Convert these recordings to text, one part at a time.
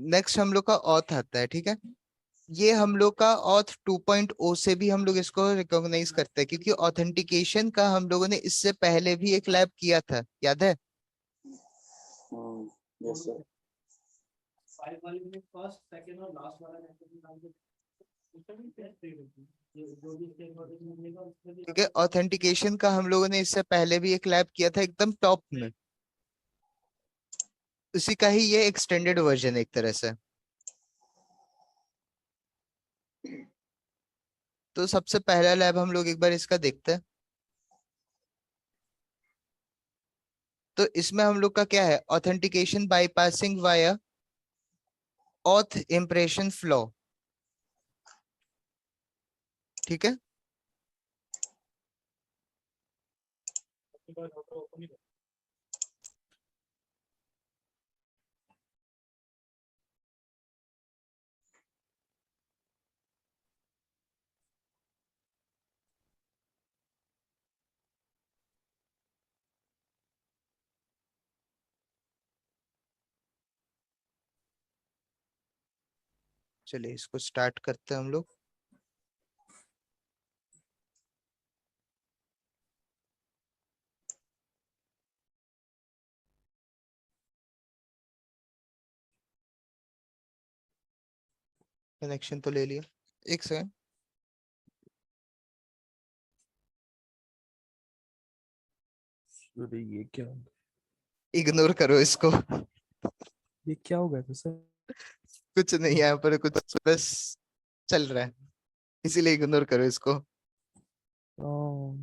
Next हम लोग का ऑथ आता है, ठीक है। ये हम लोग का ऑथ 2.0 से भी हम लोग इसको रिकॉग्नाइज करते हैं, क्योंकि ऑथेंटिकेशन का हम लोगों ने इससे पहले भी एक लैब किया था, याद है। Yes sir. ठीक है, ऑथेंटिकेशन का हम लोगों ने इससे पहले भी एक लैब किया था एकदम टॉप में। उसी का ही ये एक्सटेंडेड वर्जन एक तरह से। तो सबसे पहला लैब हम लोग एक बार इसका देखते हैं। तो इसमें हम लोग का क्या है, authentication bypassing via auth impression flow, ठीक है। चलिए इसको स्टार्ट करते हैं हम लोग। कनेक्शन तो ले लिया, एक सेकंड। अरे ये क्या इग्नोर करो इसको। ये क्या हो गया था सर? कुछ नहीं है यहाँ पर, कुछ बस चल रहा है, इसीलिए इग्नोर करो इसको। ओ,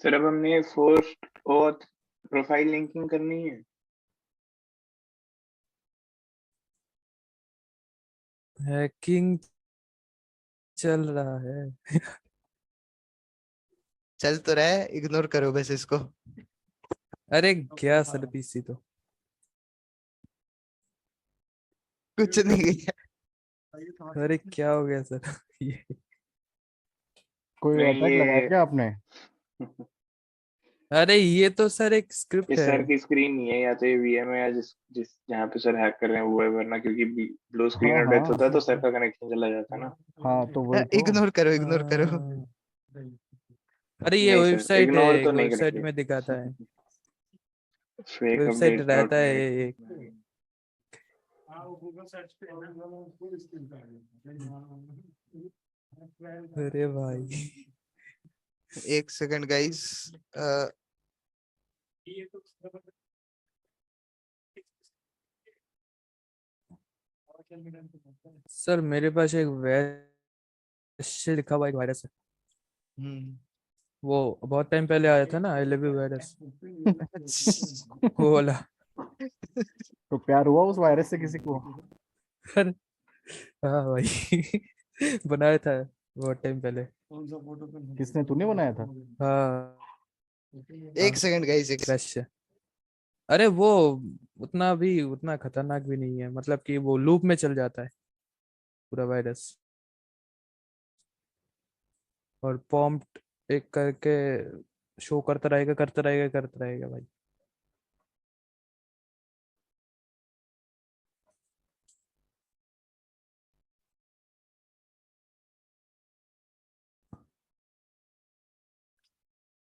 सर अब हमने फर्स्ट ऑथ प्रोफाइल लिंकिंग करनी है। हैकिंग चल रहा है। चल तो रहा है, इग्नोर करो बस इसको। अरे क्या सर पीसी तो कुछ नहीं है। अरे क्या हो गया सर? ये कोई नहीं अटैक लगाया ये क्या आपने? अरे ये तो सर एक स्क्रिप्ट है। सर की स्क्रीन नहीं है, या तो ये वीएम है, या जिस जिस जहाँ पे सर हैक कर रहे हैं वो है, वरना क्योंकि ब्लू स्क्रीन हाँ और डेथ हाँ होता है तो सर का कनेक्शन चला जाता है ना। हाँ, तो वही तो। इग्नोर करो, इग्नोर करो। हाँ। अरे ये नहीं सर, वेबसाइट है, इग्नोर एक तो नहीं वेबसाइट करेंगे। में दिखाता है, फेक वेबसाइट अपडेट रहता डॉट है नेट। एक। अरे भाई एक सेकंड गाइस। सर मेरे पास एक वैसे लिखा हुआ एक वायरस है, वो बहुत टाइम पहले आया था ना, आई लव यू वायरस, वो वाला। तो प्यार हुआ उस वायरस से किसी को? अरे हाँ भाई बनाया था बहुत टाइम पहले। किसने, तूने बनाया था? हाँ एक सेकंड गाइस, एक क्रश। अरे वो उतना खतरनाक भी नहीं है, मतलब कि वो लूप में चल जाता है पूरा वायरस, और पॉम्प्ट एक करके शो करता रहेगा करता रहेगा करता रहेगा भाई।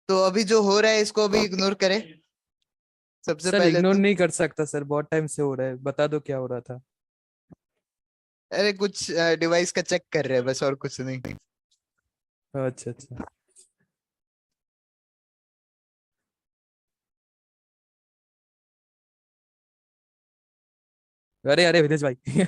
तो अभी जो हो रहा है इसको अभी इग्नोर करें सबसे सर पहले इग्नोर तो। नहीं कर सकता सर, बहुत टाइम से हो रहा है, बता दो क्या हो रहा था। अरे कुछ डिवाइस का चेक कर रहे हैं बस, और कुछ नहीं। अच्छा अच्छा। अरे अरे विदेश भाई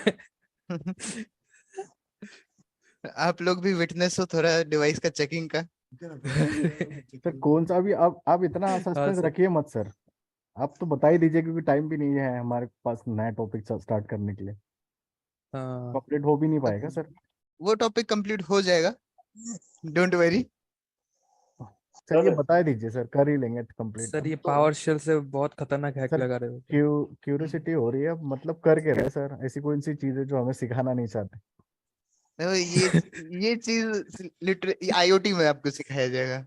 आप लोग भी विटनेस हो थोड़ा डिवाइस का चेकिंग का। सर कौन सा? अभी आप इतना हाँ सस्पेंस सर। रखिए मत सर। आप तो बता ही दीजिए, क्योंकि टाइम भी नहीं है हमारे पास नया टॉपिक स्टार्ट करने के लिए। हाँ कंप्लीट हो भी नहीं पाएगा सर। वो टॉपिक कंप्लीट हो जाएगा, डोंट वरी। चलिए बता ही दीजिए सर, कर ही लेंगे कंप्लीट सर, तो। ये पावर शेल से बहुत खतरनाक हैक सर लगा रहे हो। क्यूरियोसिटी हो रही है, मतलब करके रहे सर, ऐसी कोई सी चीज है जो हमें सिखाना नहीं चाहते? देखो ये चीज लिटरली आईओटी में आपको सिखाया जाएगा।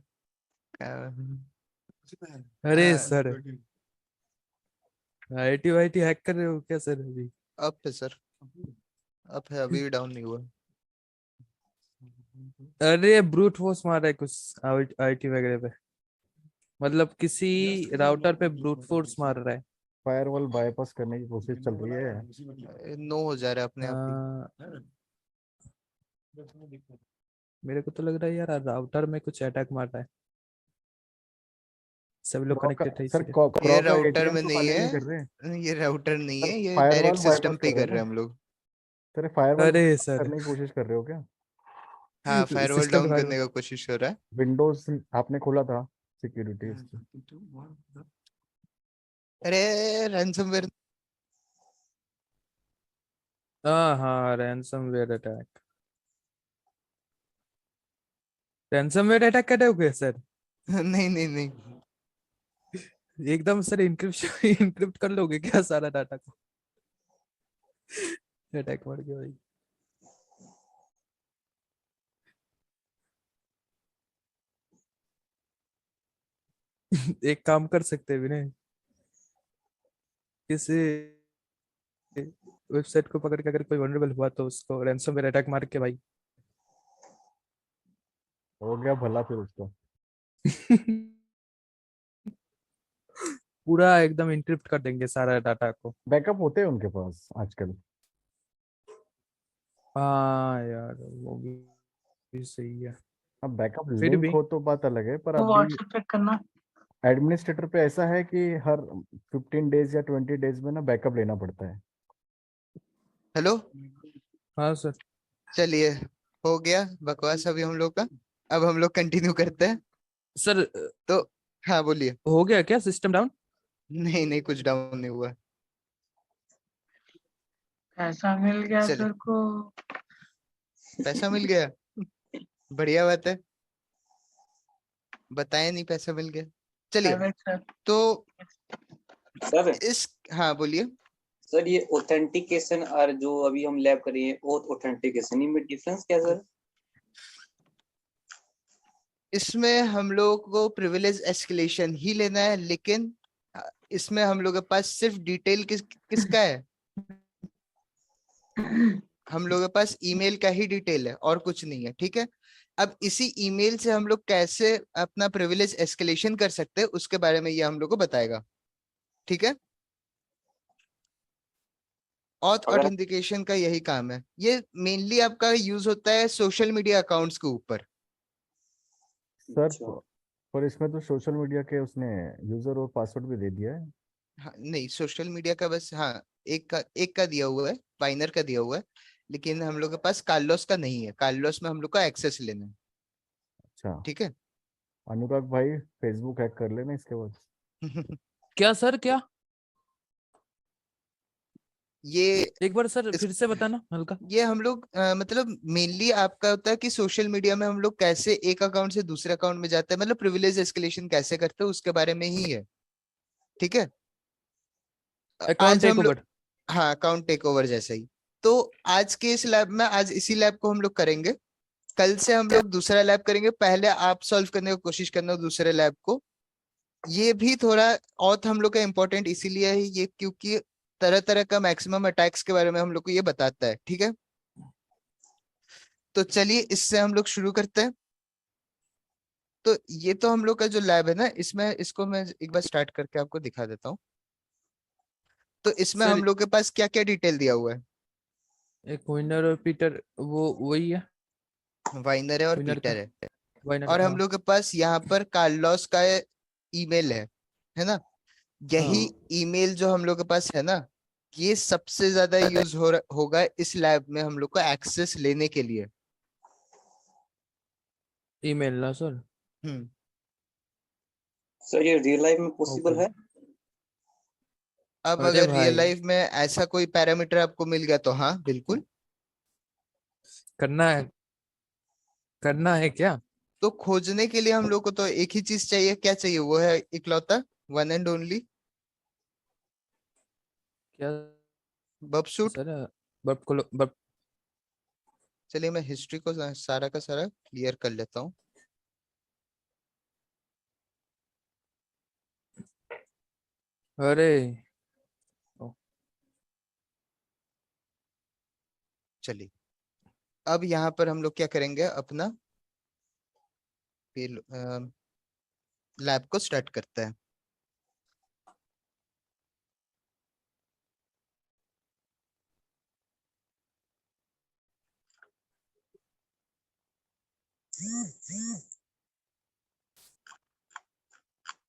अरे सर आईटी वाईटी हैक कर रहे हो क्या सर अभी? अप है सर, अप है, अभी भी डाउन नहीं हुआ। अरे ब्रूट फोर्स मार रहा है कुछ आईटी वगैरह पे, मतलब किसी राउटर पे ब्रूट फोर्स मार रहा है। फायरवॉल बाईपास करने की कोशिश चल रही है। नो हो जा रहा है अपने आप ही। मेरे को तो लग रहा है यार राउटर में कुछ अटैक मार रहा है, सब लोग क्रॉक कनेक्टेड है सर, इसलिए। ये क्रॉक का राउटर एटीएम में तो नहीं खाली नहीं है, कर रहे ये राउटर नहीं सर, है, ये फायरवॉल डायरेक्ट बाईपास सिस्टम पे कर ही रहे कर हैं रहे ना हैं हम लोग। सर? फायरवॉल अरे बाईपास सर, करने की कोशिश कर रहे हो क्या? हाँ, फायरवॉल सिस्टम डाउन फायर। करने का कोशिश हो रहा है। विंडोज आपने खोला था सिक्योरिटी? अरे रैंसमवेयर। हाँ हाँ, रैंसमवेयर अटैक। रैंसमवेयर अटैक कर रहे हो क्या सर? नहीं नहीं नहीं। एकदम सर इनक्रिप्शन इनक्रिप्ट कर लोगे क्या सारा डाटा को? अटैक मार के भाई। एक काम कर सकते हैं विनय, किसी वेबसाइट को पकड़ के अगर कोई वनरेबल हुआ तो उसको रैंसमवेयर अटैक मार के भाई। हो गया भला फिर उसका। पूरा एकदम इनक्रिप्ट कर देंगे सारा डाटा को। बैकअप होते हैं उनके पास आजकल। हाँ यार वो भी सही है। अब बैकअप फिर लिंक भी हो तो बात अलग है, पर वो अभी व्हाट्सएप चेक करना। एडमिनिस्ट्रेटर पे ऐसा है कि हर 15 डेज या 20 डेज में ना बैकअप लेना पड़ता है। हेलो, हाँ सर। चलिए, हो गया बकवास अभी हम लोग का। अब हम लोग कंटिन्यू करते हैं। सर तो हाँ बोलिए। हो गया क्या सिस्टम डाउन? नहीं नहीं, कुछ डाउन नहीं हुआ। पैसा मिल गया चलिए, सर को। पैसा मिल गया, बढ़िया बात है। बताया नहीं, पैसा मिल गया। चलिए, प्राइवेट सर। तो सर इस, हाँ बोलिए। सर ये ऑथेंटिकेशन और जो अभी हम लैब कर रहे हैं ओथ ऑथेंटिकेशन, इनमें डिफरेंस क्या सर? इसमें हम लोग को प्रिविलेज एस्केलेशन ही लेना है, लेकिन इसमें हम लोग के पास सिर्फ डिटेल किसका है, हम लोग के पास ईमेल का ही डिटेल है और कुछ नहीं है, ठीक है। अब इसी ईमेल से हम लोग कैसे अपना प्रिविलेज एस्केलेशन कर सकते हैं उसके बारे में ये हम लोग को बताएगा, ठीक है। ऑथ अगर ऑथेंटिकेशन का यही काम है। ये मेनली आपका यूज होता है सोशल मीडिया अकाउंट्स के ऊपर। सर अच्छा, पर इसमें तो सोशल मीडिया के उसने यूजर और पासवर्ड भी दे दिया है। हाँ, नहीं सोशल मीडिया का बस, हाँ, एक का दिया हुआ है, पाइनर का दिया हुआ है, लेकिन हम लोग के पास कार्लोस का नहीं है। कार्लोस में हम लोग को एक्सेस लेना है, अच्छा, ठीक है। अनुराग भाई फेसबुक हैक कर लेना इसके बाद। क्या सर क्या? ये एक बार सर इस फिर से बताना हल्का। ये हम लोग मतलब मेनली आपका होता है कि सोशल मीडिया में हम लोग कैसे एक अकाउंट से दूसरे अकाउंट में जाते हैं, मतलब प्रिविलेज एस्केलेशन कैसे करते हैं उसके बारे में ही है, ठीक है। अकाउंट आज टेक हम लोग, ओवर। हाँ, अकाउंट टेक ओवर जैसा ही। तो आज के इस लैब में, आज इसी लैब को हम लोग करेंगे। कल से हम लोग दूसरा लैब करेंगे। पहले आप सॉल्व करने की कोशिश करना दूसरे लैब को। ये भी थोड़ा ऑथ हम लोग का इम्पोर्टेंट इसीलिए है ये, क्योंकि तरह तरह का मैक्सिमम अटैक्स के बारे में हम लोग को ये बताता है, ठीक है। तो चलिए इससे हम लोग शुरू करते हैं। तो ये तो हम लोग का जो लैब है ना, इसमें इसको मैं एक बार स्टार्ट करके आपको दिखा देता हूँ। तो इसमें सर हम लोग के पास क्या क्या डिटेल दिया हुआ है। एक विनर और पीटर, वो वही है। वाइनर है और विनर का, पीटर है। वाइनर और का हम हाँ। लोग के पास यहाँ पर कार्लोस का ईमेल है ना। यही हाँ ईमेल जो हम लोग के पास है ना, ये सबसे ज्यादा यूज होगा इस लैब में हम लोग को एक्सेस लेने के लिए। ईमेल ना सर। हम्म। सर ये रियल लाइफ में ओके। पॉसिबल है? अब अरे अगर रियल भाई लाइफ में ऐसा कोई पैरामीटर आपको मिल गया तो हाँ बिल्कुल। करना है, करना है क्या? तो खोजने के लिए हम लोग को तो एक ही चीज चाहिए, क्या चाहिए, वो है इकलौता, वन एंड ओनली क्या बब सूट। सर? बट को बट चलिए मैं हिस्ट्री को सारा का सारा क्लियर कर लेता हूँ। अरे चलिए अब यहाँ पर हम लोग क्या करेंगे, अपना लैब को स्टार्ट करते हैं।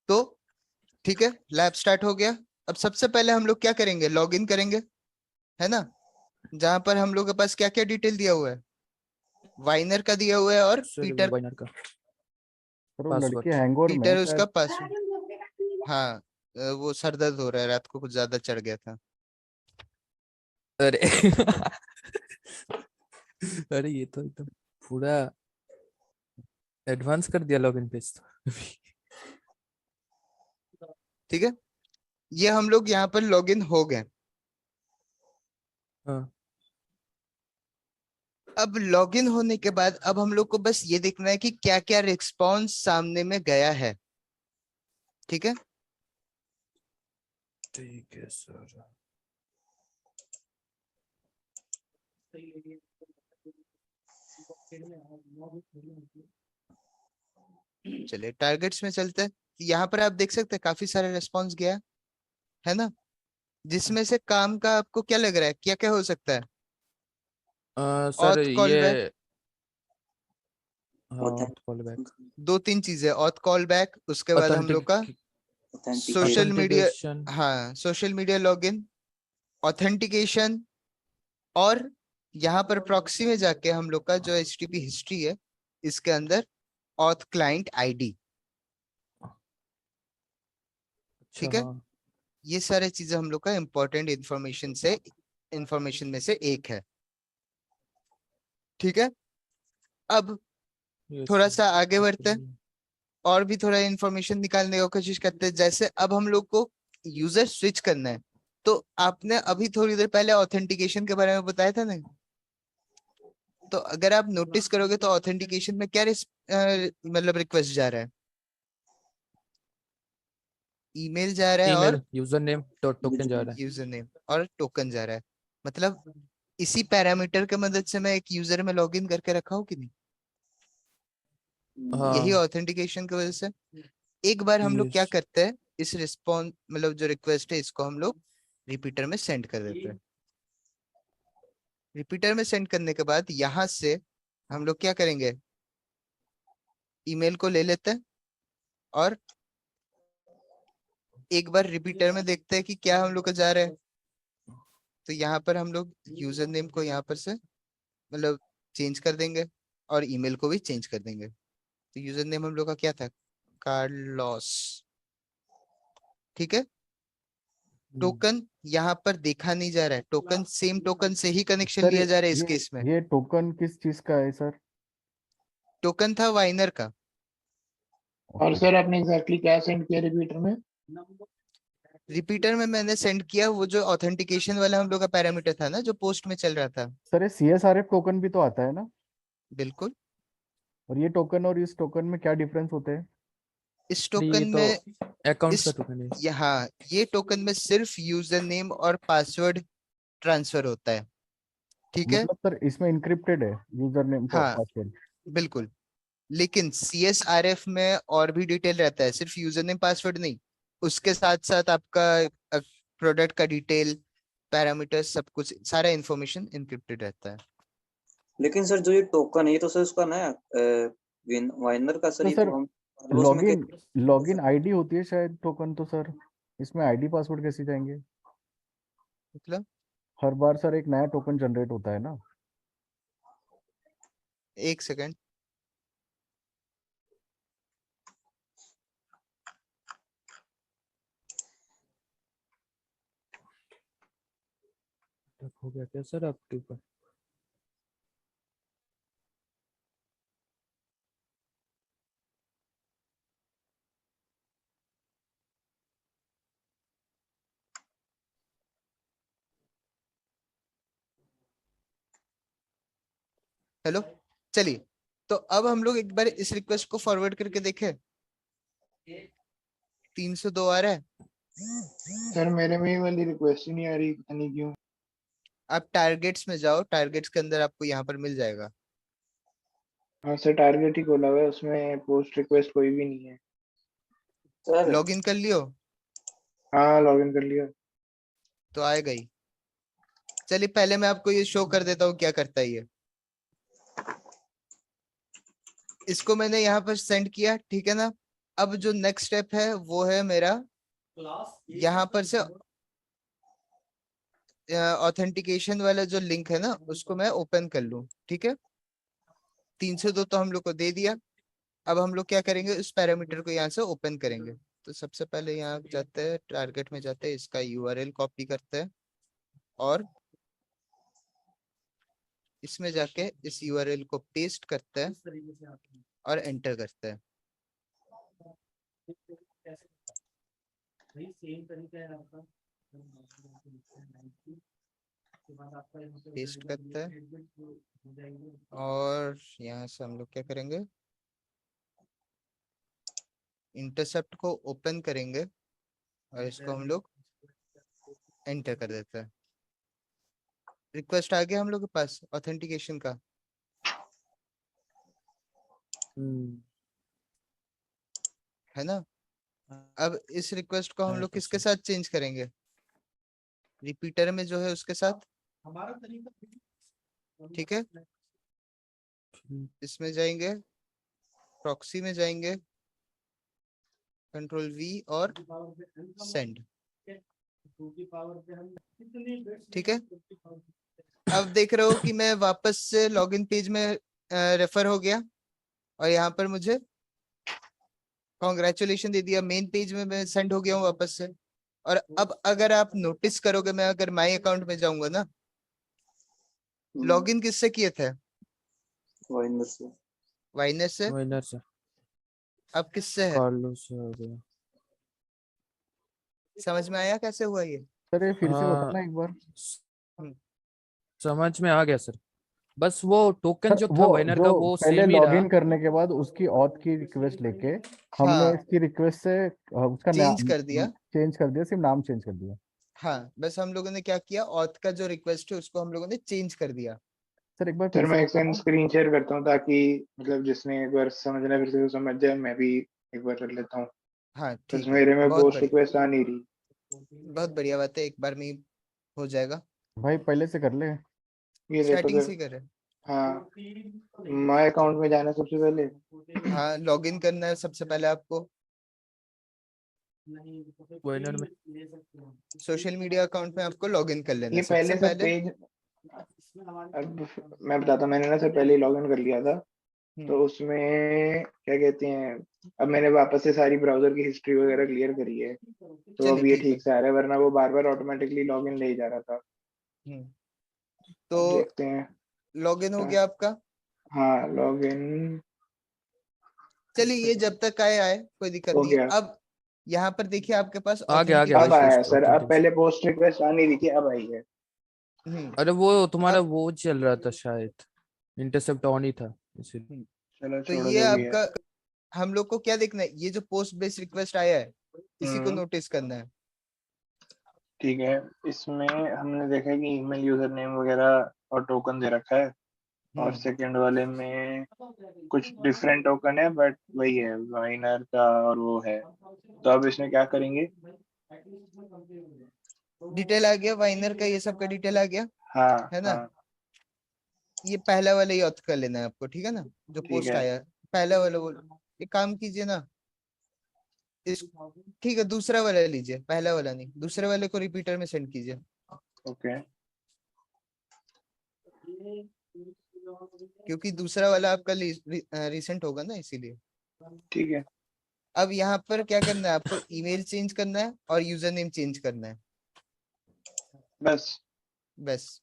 तो ठीक है, लैब स्टार्ट हो गया। अब सबसे पहले हम लोग क्या करेंगे, लॉग इन करेंगे, है ना, जहां पर हम लोग के पास क्या क्या डिटेल दिया हुआ है, वाइनर का दिया हुआ है और सर पीटर, वाइनर का सर वो पासवर्ड। लड़की हैंगओवर में है पीटर उसका शायद। पासवर्ड। हाँ वो सर दर्द हो रहा है, रात को कुछ ज्यादा चढ़ गया था। अरे अरे ये तो एकदम पूरा एडवांस कर दिया लॉगिन पेज तो। ठीक है, ये हम लोग यहाँ पर लॉग इन हो गए। हाँ अब लॉगिन होने के बाद अब हम लोग को बस ये देखना है कि क्या क्या रिस्पॉन्स सामने में गया है। ठीक है, ठीक है सर। चलिए टारगेट्स में चलते हैं। यहाँ पर आप देख सकते हैं काफी सारे रिस्पॉन्स गया है ना, जिसमें से काम का आपको क्या लग रहा है, क्या क्या हो सकता है। सर ऑथ कॉल बैक, ये हाँ कॉल बैक, दो तीन चीजें, ऑथ कॉल बैक, उसके बाद हम लोग का सोशल मीडिया, ऑथेंटिकेशन, हाँ सोशल मीडिया लॉगिन, ऑथेंटिकेशन, और यहाँ पर प्रॉक्सी में जाके हम लोग का जो HTTP हिस्ट्री है, इसके अंदर ऑथ क्लाइंट आईडी। अच्छा ठीक है, हाँ ये सारे चीजें हम लोग का इंपॉर्टेंट इंफॉर्मेशन में से एक है। ठीक है, अब ये थोड़ा सब सा आगे बढ़ते हैं, सही। और भी थोड़ा इंफॉर्मेशन निकालने की कोशिश करते हैं। जैसे अब हम लोग को यूजर स्विच करना है, तो आपने अभी थोड़ी देर पहले ऑथेंटिकेशन के बारे में बताया था ना, तो अगर आप नोटिस करोगे तो ऑथेंटिकेशन में क्या मतलब रिक्वेस्ट जा रहा है, ईमेल जा रहा है ईमेल और यूजर नेम टोकन जा रहा है। यूजर नेम और टोकन जा रहा है। मतलब इसी पैरामीटर के मदद से मैं एक यूजर में लॉगिन करके रखा हूँ कि नहीं, यही हाँ ऑथेंटिकेशन की वजह से। एक बार हम लोग क्या यस करते हैं, इस रिस्पॉन्स मतलब जो रिक्वेस्ट है इसको हम लोग रिपीटर में सेंड कर देते हैं। रिपीटर में सेंड करने के बाद यहाँ से हम लोग क्या करेंगे, ईमेल को ले लेते हैं और एक बार रिपीटर में देखते हैं कि क्या हम लोग का जा रहा है। तो यहाँ पर हम लोग यूजर नेम को यहाँ पर से मतलब चेंज कर देंगे और ईमेल को भी चेंज कर देंगे। तो यूजर नेम हम लोग का क्या था, कार्लोस। ठीक है, टोकन यहाँ पर देखा नहीं जा रहा है, टोकन सेम टोकन से ही कनेक्शन सर लिया जा रहा है इस ये केस में। ये टोकन किस चीज का है सर? टोकन था वाइनर का। और सर आपने एग्जैक्टली क्या सेंड किया रिपीटर में? रिपीटर में मैंने सेंड किया वो जो ऑथेंटिकेशन वाला हम लोग का पैरामीटर था ना, जो पोस्ट में चल रहा था। सर ये CSRF टोकन भी तो आता है ना? बिल्कुल, और ये टोकन और इस टोकन में क्या डिफरेंस होते हैं? इस ये टोकन तो में अकाउंट का इस टोकन है। यहाँ ये टोकन में सिर्फ यूजर नेम और पासवर्ड ट्रांसफर होता है। ठीक है, मतलब सर इसमें इनक्रिप्टेड है यूजर नेम हाँ पासवर्ड? बिल्कुल, लेकिन CSRF में और भी डिटेल रहता है, सिर्फ यूजर नेम पासवर्ड नहीं, उसके साथ साथ आपका प्रोडक्ट का डिटेल, पैरामीटर, सब कुछ, सारा इंफॉर्मेशन इनक्रिप्टेड रहता है। लेकिन सर जो ये टोकन है ये तो सर उसका ना वाइनर का सर, तो ये सर तो हम उसमें लॉगिन लॉगिन कैसे आईडी होती है शायद टोकन, तो सर इसमें आईडी पासवर्ड कैसे जाएंगे? मतलब हर बार सर एक नया टोकन जनरेट होता है ना? एक सेकंड, हो गया क्या सर आपके ऊपर? हेलो, चलिए। तो अब हम लोग एक बार इस रिक्वेस्ट को फॉरवर्ड करके देखें, 302 आ रहा है। सर मेरे में ये वाली रिक्वेस्ट ही नहीं आ रही, पता नहीं क्यों। आप टारगेट्स में जाओ, टारगेट्स के अंदर आपको यहाँ पर मिल जाएगा। हाँ सर, टारगेट ही खोला हुआ है, उसमें पोस्ट रिक्वेस्ट कोई भी नहीं है। सर लॉग इन कर लियो? हाँ लॉग इन कर लिया। तो आएगा ही। चलिए पहले मैं आपको ये शो कर देता हूँ क्या करता है ये। इसको मैंने यहाँ पर सेंड किया, ठीक है ना। अब जो नेक्स्ट स्टेप है वो है मेरा यहाँ पर से ऑथेंटिकेशन वाला जो लिंक है ना उसको मैं ओपन कर लूं, ठीक है। 302 तो हम लोग को दे दिया। अब हम लोग क्या करेंगे, उस पैरामीटर को यहाँ से ओपन करेंगे। तो सबसे पहले यहाँ जाते हैं, टारगेट में जाते हैं, इसका यूआरएल कॉपी करते हैं और इसमें जाके इस यूआरएल को पेस्ट करते हैं और एंटर करते हैं। पेस्ट करते हैं और यहाँ से हम लोग क्या करेंगे, इंटरसेप्ट को ओपन करेंगे और इसको हम लोग एंटर कर देते हैं। रिक्वेस्ट आ गया हम लोग के पास ऑथेंटिकेशन का। है ना। अब इस रिक्वेस्ट को हम लोग किसके साथ चेंज करेंगे, रिपीटर में जो है उसके साथ, ठीक है। इसमें जाएंगे, प्रॉक्सी में जाएंगे, कंट्रोल वी और सेंड, ठीक है। अब देख रहे हो कि मैं वापस से लॉगिन पेज में रेफर हो गया और यहाँ पर मुझे कॉन्ग्रेचुलेशन दे दिया, मेन पेज में मैं सेंड हो गया हूँ वापस से। और अब अगर आप नोटिस करोगे, मैं अगर माई अकाउंट में जाऊंगा ना, लॉगिन किससे किए थे, वाइनर से। वाइनर से। वाइनर से। अब किससे है, कार्लोस से हो गया। समझ में आया कैसे हुआ ये। सर ये फिर से हाँ, बताना एक बार। समझ में आ गया सर। बस वो टोकन सर जो था वो वाइनर जो का वो पहले सेम ही रहा। लॉगिन करने के बाद उसकी ऑथ की रिक्वेस्ट लेके हमने हाँ इसकी रिक्वेस्ट से उसका चेंज नाम कर दिया। चेंज कर दिया, सिर्फ नाम चेंज कर दिया। हाँ बस हम लोगों ने क्या किया, ऑथ का जो रिक्वेस्ट है उसको हम लोगों ने चेंज कर दिया। सर एक बार सर फिर मैं से एक सेकंड स्क्रीन शेयर करता हूँ ताकि मतलब जिसने एक बार समझना फिर से तो समझ जाए, मैं भी एक बार कर लेता हूँ। हाँ बस ठीक है, मेरे में बहुत पोस्ट बढ़िया, रिक्वेस्ट आ नहीं रही। बहुत बढ़िया बात है, एक बार में ही हो जाएगा। भाई पहले से कर ले। ये देखो स्टार्टिंग सर। से करे। हाँ, माय अकाउंट में जाना सबसे पहले। हाँ लॉगिन करना है सबसे पहले आपको, वाइनर में। सोशल मीडिया अकाउंट में आपको लॉगिन कर लेना ये है सबसे पहले से पहले। पेज, अब मैं बताता हूँ, मैंने ना सर पहले ही लॉगिन कर लिया था। तो उसमें क्या कहते हैं, अब मैंने वापस से सारी ब्राउजर की हिस्ट्री वगैरह क्लियर करी है, तो चलिए अब ये ठीक है। ठीक से आ रहा है, वरना वो बार बार ऑटोमेटिकली लॉगिन ले ही जा रहा था। हम्म, अब तो देखते हैं। लॉगिन हो गया आपका। हाँ लॉगिन चलिए ये जब तक आए आए कोई दिक्कत हो नहीं है। गया। अब यहाँ पर देखिए आपके पास आ गया अब भाई आया है ऑथेंटिकेशन। पोस्ट सर, अब ऑथेंटिकेशन। पहले पोस्ट रिक्वेस्ट आ नहीं रही थी, अब आई है। अरे वो तुम्हारा अब वो चल रहा था शायद, इंटरसेप्ट ऑन ही था इसीलिए। चलो तो छोड़ो ये जो भी है। आपका, हम लोग को क्या देखना है, ये जो पोस्ट बेस्ड रिक्वेस्ट आया है इसी को हम्म, नोटिस करना है। ठीक है। इसमें हमने देखा कि ईमेल यूजर नेम वगैरह और टोकन दे रखा है, और सेकंड वाले में कुछ डिफरेंट टोकन है, बट वही है वाइनर का और वो है। तो अब इसमें क्या करेंगे। डिटेल आ गया वाइनर का, ये सब का डिटेल आ गया, हाँ है ना। हाँ ये पहला वाला ही ऑथ कर लेना है आपको, ठीक है ना, जो ठीक पोस्ट है। आया है पहला वाला वो। एक काम कीजिए ना, इस, ठीक है दूसरा वाला लीजिए, पहला वाला नहीं, दूसरे वाले को रिपीटर में सेंड कीजिए, ओके क्योंकि दूसरा वाला आपका रिसेंट होगा ना, इसीलिए। ठीक है। अब यहाँ पर क्या करना है आपको, ईमेल चेंज करना है और यूजर नेम चेंज करना है, बस। बस।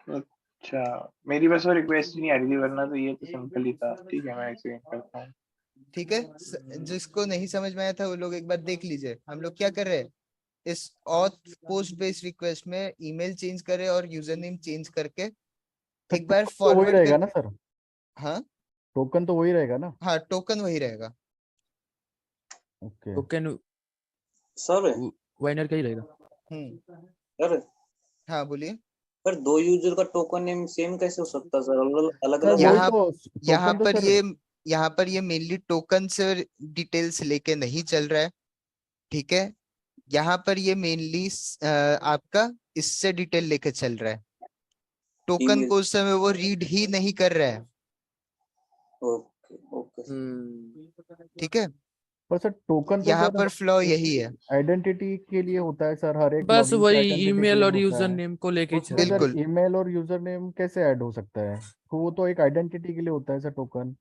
अच्छा, मेरी बस वो रिक्वेस्ट नहीं आ रही थी, वरना तो ये तो सिंपल ही था। ठीक है, मैं एक्सप्लेन करता हूँ। ठीक है, जिसको नहीं समझ में आया था वो लोग एक बार देख लीजिए। हम लोग क्या कर रहे हैं, इस ऑथ पोस्ट बेस्ड रिक्वेस्ट में ईमेल चेंज करे और यूजर नेम चेंज करके सर एक बार टोकन तो वही फॉरवर्ड रहेगा कर। ना सर? हाँ टोकन तो वही रहेगा ना? हाँ टोकन वही रहेगा। ओके। टोकन सर वाइनर का ही रहेगा। हम्म, सर हाँ बोलिए। पर दो यूजर का टोकन नेम सेम कैसे हो सकता है सर? अलग सर अलग वही यहाँ तो यहाँ टोकन तो पर सर ये मेनली टोकन से डिटेल्स लेके नहीं चल रहा है, ठीक है। यहाँ पर ये मेनली आपका इससे डिटेल लेके चल रहा है। टोकन को उस समय वो रीड ही नहीं कर रहा है, ओके ओके ठीक है। पर सर टोकन तो यहाँ सर पर फ्लॉ यही है। आइडेंटिटी के लिए होता है सर, हर एक बस लॉगिन की वही आइडेंटिटी के ईमेल लिए और होता यूजर है। नेम को लेके उसमें चल सर बिल्कुल। ईमेल और यूजर नेम कैसे ऐड हो सकता है? तो वो तो एक आइडेंटिटी के लिए होता है सर टोकन।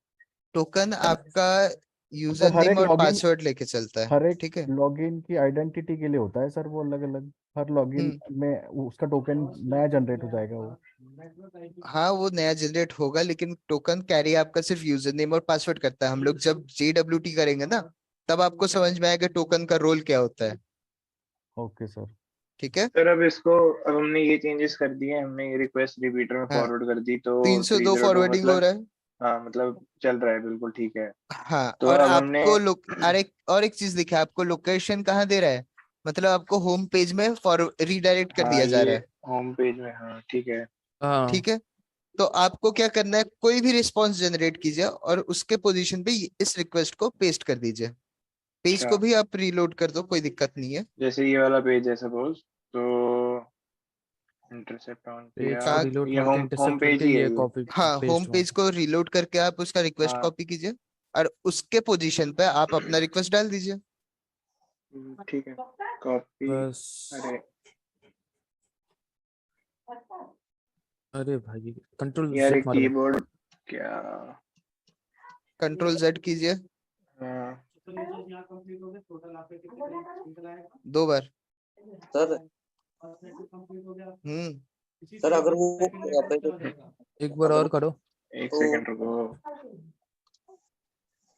टोकन आपका यूजर मतलब हर नेम एक और लॉगिन, पासवर्ड लेके चलता है, हर एक ठीक है। लॉगिन की आइडेंटिटी के लिए होता है सर वो, अलग अलग हर लॉगिन हम्म। में उसका टोकन नया जनरेट हो जाएगा वो। हाँ वो नया जनरेट होगा, लेकिन टोकन कैरी आपका सिर्फ यूजर नेम और पासवर्ड करता है। हम लोग जब JWT करेंगे ना, तब आपको समझ में आएगा टोकन का रोल क्या होता है, ओके सर। ठीक है। सर अब हमने ये चेंजेस कर दिए, हमने ये रिक्वेस्ट रिपीटर में हाँ फॉरवर्ड कर दी, तो 302 302 फॉरवर्डिंग हो मतलब, रहा है। हाँ मतलब चल रहा है, बिल्कुल ठीक है। हाँ, तो और अब हमने आपको और एक चीज दिखा, आपको लोकेशन कहाँ दे रहा है, मतलब आपको होम पेज में फॉर रीडायरेक्ट कर हाँ दिया जा ये रहा है, होम पेज में, हाँ ठीक है। हाँ ठीक है। तो आपको क्या करना है, कोई भी रिस्पॉन्स जनरेट कीजिए और उसके पोजीशन पे इस रिक्वेस्ट को पेस्ट कर दीजिए। पेज अच्छा, को भी आप रीलोड कर दो, कोई दिक्कत नहीं है। जैसे ये वाला पेज है सपोज, तो इंटरसेप्ट ऑन किया, पेज को कहाँ, रिलोड ये करके होम इंटरसेप्ट पेज करके ही है ये ये। कॉपी हाँ होम पेस्ट वहाँ पेज को रीलोड करके आप उसका रिक्वेस्ट हाँ कॉपी कीजिए और उसके पोजीशन पे आप अपना रिक्वेस्ट डाल दीजिए। ठीक है, कॉपी। बस। अरे अरे भाई कंट्रोल यार, Z मारो भाई। कीबोर्ड क्या, Ctrl Z कीजिए हाँ 2 बार। सर हम्म। सर अगर वो एक बार अगर और करो। एक तो सेकंड रुको।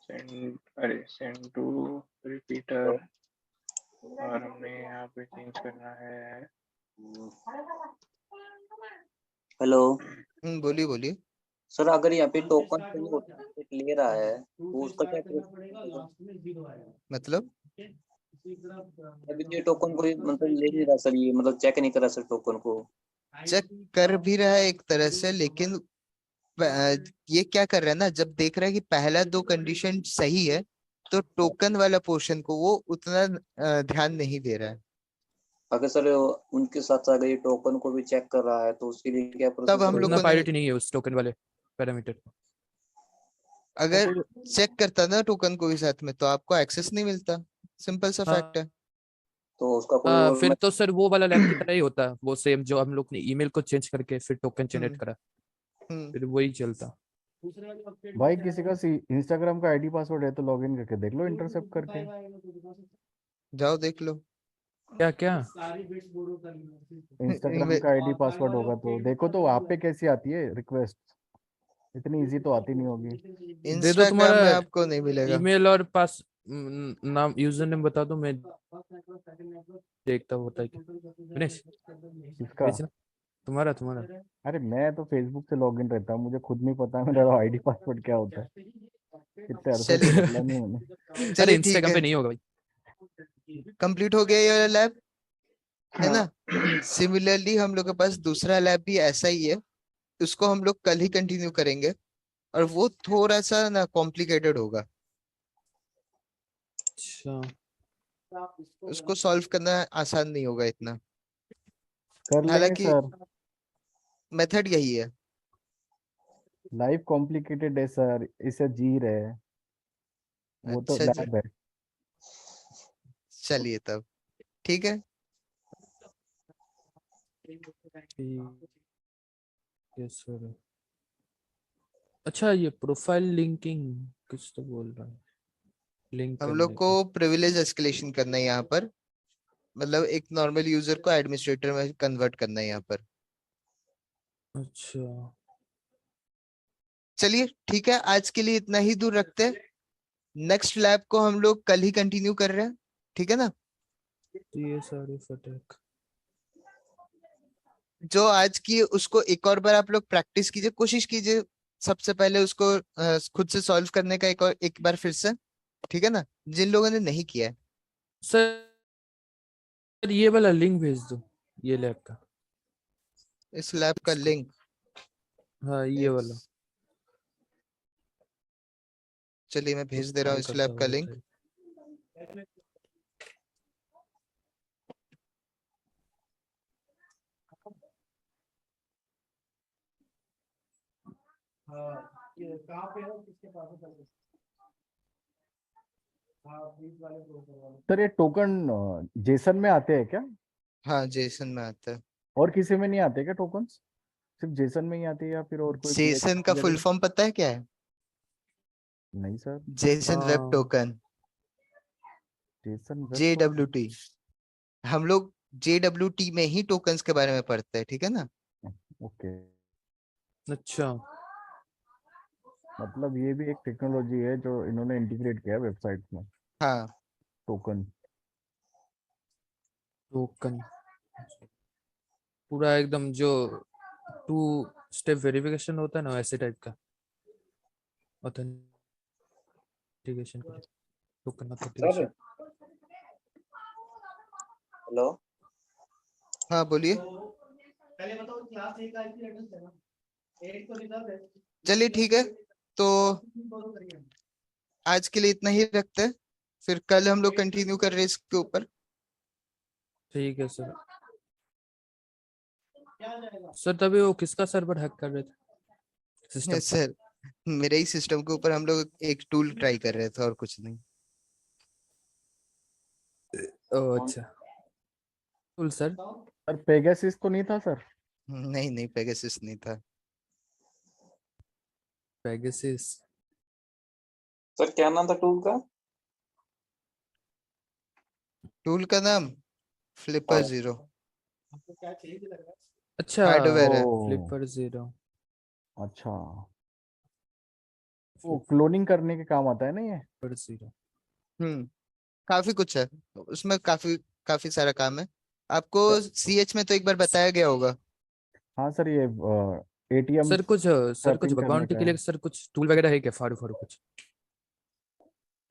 सेंड, अरे सेंड टू रिपीटर, और हमने यहाँ पे चेंज करना है। हेलो बोलिए बोलिए। सर, अगर यहाँ पे टोकन ले रहा है तो उसका क्या मतलब अभी ये टोकन को मतलब ले नहीं रहा सर, ये मतलब चेक नहीं कर रहा सर टोकन को। चेक कर भी रहा है एक तरह से, लेकिन ये क्या कर रहा है ना, जब देख रहा है कि पहला 2 कंडीशन सही है, तो टोकन वाला पोर्शन को वो उतना ध्यान नहीं दे रहा है। अगर सर उनके साथ अगर ये टोकन को भी चेक कर रहा है तो उसके लिए क्या तब प्रोसेस हम लोग उतना को नहीं, प्रायोरिटी नहीं है उस टोकन वाले पैरामीटर को। अगर तो चेक करता ना टोकन को भी साथ में, तो आपको एक्सेस नहीं मिलता। सिंपल सा फैक्ट हाँ है। तो उसका कोई और फिर तो सर वो वाला लैब की तरह ही होता, वो सेम जो हम लोग ने ईमेल को चेंज करके फिर टोकन जनरेट हम्म। करा, हम्म। फिर वही चलता। भाई किसी का इंस्टाग्राम का आईडी पासवर्ड है तो लॉगिन करके देख लो इंटरसेप्ट करके। जाओ देख लो। क्या क्या इंस्टाग्राम का आईडी पासवर्ड होगा तो देखो, तो वहाँ पे कैसी आती है रिक्वेस्ट, इतनी इजी तो आती नहीं होगी। दे दो तुम्हारा इंस्टाग्राम में आपको नहीं मिलेगा। ईमेल और पास नाम यूजर नेम बता दो, मैं देखता हूँ होता है क्या। दिनेश इसका भेजना तुम्हारा तुम्हारा। अरे मैं तो फेसबुक से लॉगिन रहता हूँ, मुझे खुद नहीं पता मेरा आईडी पासवर्ड क्या होता है, इतने अरसे से चलिए बदला नहीं मैंने। अरे चलिए ठीक इंस्टाग्राम है, पे नहीं होगा भाई। कंप्लीट हो गया ये लैब, है हाँ ना। सिमिलरली हम लोग के पास दूसरा लैब भी ऐसा ही है, उसको हम लोग कल ही कंटिन्यू करेंगे, और वो थोड़ा सा ना कॉम्प्लिकेटेड होगा। अच्छा उसको सॉल्व करना आसान नहीं होगा इतना। कर लेंगे हालांकि सर। मेथड यही है। लाइफ कॉम्प्लिकेटेड है सर, इसे जी रहे हैं, वो तो अच्छा जी, लैब है। चलिए तब ठीक है। ठीक है सर। अच्छा ये प्रोफाइल लिंकिंग कुछ तो बोल रहा है, लिंक हम लोग करने को का। प्रिविलेज एस्केलेशन करना है यहाँ पर, मतलब एक नॉर्मल यूजर को एडमिनिस्ट्रेटर में कन्वर्ट करना है यहाँ पर। अच्छा चलिए ठीक है, आज के लिए इतना ही दूर रखते हैं। नेक्स्ट लैब को हम लोग कल ही कंटिन्यू कर रहे हैं, ठीक है ना। तो ये सारे फटक जो आज की उसको एक और बार आप लोग प्रैक्टिस कीजिए, कोशिश कीजिए सबसे पहले उसको खुद से सॉल्व करने का एक बार फिर से, ठीक है ना, जिन लोगों ने नहीं किया है। सर, ये वाला लिंक भेज दो ये लैब का। इस लैब का लिंक। हाँ ये वाला चलिए मैं भेज दे रहा हूँ इस लैब का लिंक। सर ये टोकन जेसन में आते हैं क्या? हाँ जेसन में आता है। और किसी में नहीं आते क्या टोकन्स? सिर्फ जेसन में ही आते हैं या फिर और कोई जेसन का फुल फॉर्म पता है क्या है? नहीं सर। जेसन वेब हाँ टोकन, जेसन वेब JWT। हम लोग JWT में ही टोकन्स के बारे में पढ़ते हैं, ठीक है ना? ओके, अच्छा मतलब ये भी एक टेक्नोलॉजी है जो इन्होंने इंटीग्रेट किया है वेबसाइट में, हाँ टोकन। टोकन पूरा एकदम जो 2 स्टेप वेरिफिकेशन होता है ना ऐसे टाइप का authentication token sir authentication. Hello हाँ बोलिए। चलिए ठीक है, तो आज के लिए इतना ही रखते हैं, फिर कल हम लोग कंटिन्यू कर रहे हैं इसके ऊपर। ठीक है सर। सर तभी वो किसका सर्वर हैक कर रहे थे सिस्टम? सर मेरे ही सिस्टम के ऊपर हम लोग एक टूल ट्राई कर रहे थे और कुछ नहीं। ओह अच्छा कूल सर। सर पेगासिस तो नहीं था सर? नहीं नहीं, पेगासस नहीं था। पेगासस सर क्या नाम था टूल का? टूल का नाम फ्लिपर हाँ। 0 अच्छा हार्डवेयर है। फ्लिपर 0। अच्छा, वो क्लोनिंग करने के काम आता है ना ये? फ्लिपर 0 काफी कुछ है उसमें, काफी काफी सारा काम है। आपको CH में तो एक बार बताया गया होगा। हाँ सर, ये एटीएम सर कुछ स्वैपिंग करने भगवान का के है। लिए सर कुछ टूल वगैरह है क्या फाड़ू फाड़ू कुछ?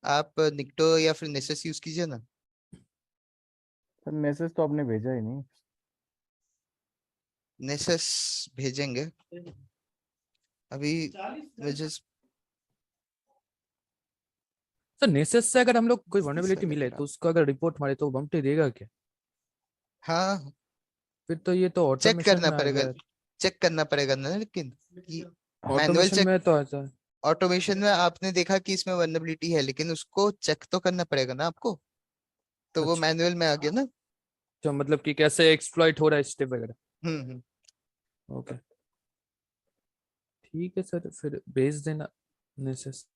आप निक्टो या फिर नेसेस यूज कीजिए ना। सर मैसेज तो आपने भेजा ही नहीं। नेसेस भेजेंगे अभी मुझे। सर नेसेस से अगर हम लोग कोई इस वल्नरेबिलिटी वाले मिले का तो उसको अगर रिपोर्ट मारे तो बम्पटी देगा क्या? हाँ फिर तो ये तो चेक ऑटोमेशन करना में आ पड़ेगा, गया। चेक करना पड़ेगा ना, लेकिन मैनुअल ऑटोमेशन चेक। में तो आता है। ऑटोमेशन में आपने देखा कि इसमें वल्नरेबिलिटी है, लेकिन उसको चेक तो करना पड़ेगा ना आपको, तो वो अच्छा मैनुअल में आ गया ना। तो मतलब कि कैसे एक्सप्लॉइट हो रहा है स्टेप वगैरह। हम्म। ओके ठीक है सर फिर भेज देना नेसेस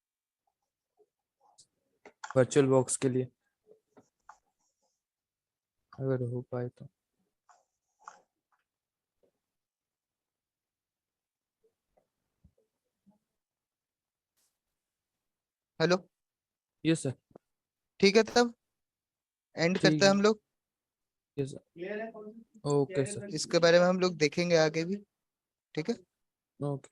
वर्चुअल बॉक्स के लिए अगर हो पाए तो। हेलो, ये सर ठीक है तब एंड ठीक करते हैं है। हम लोग। ये सर ओके सर इसके बारे में हम लोग देखेंगे आगे भी, ठीक है। ओके।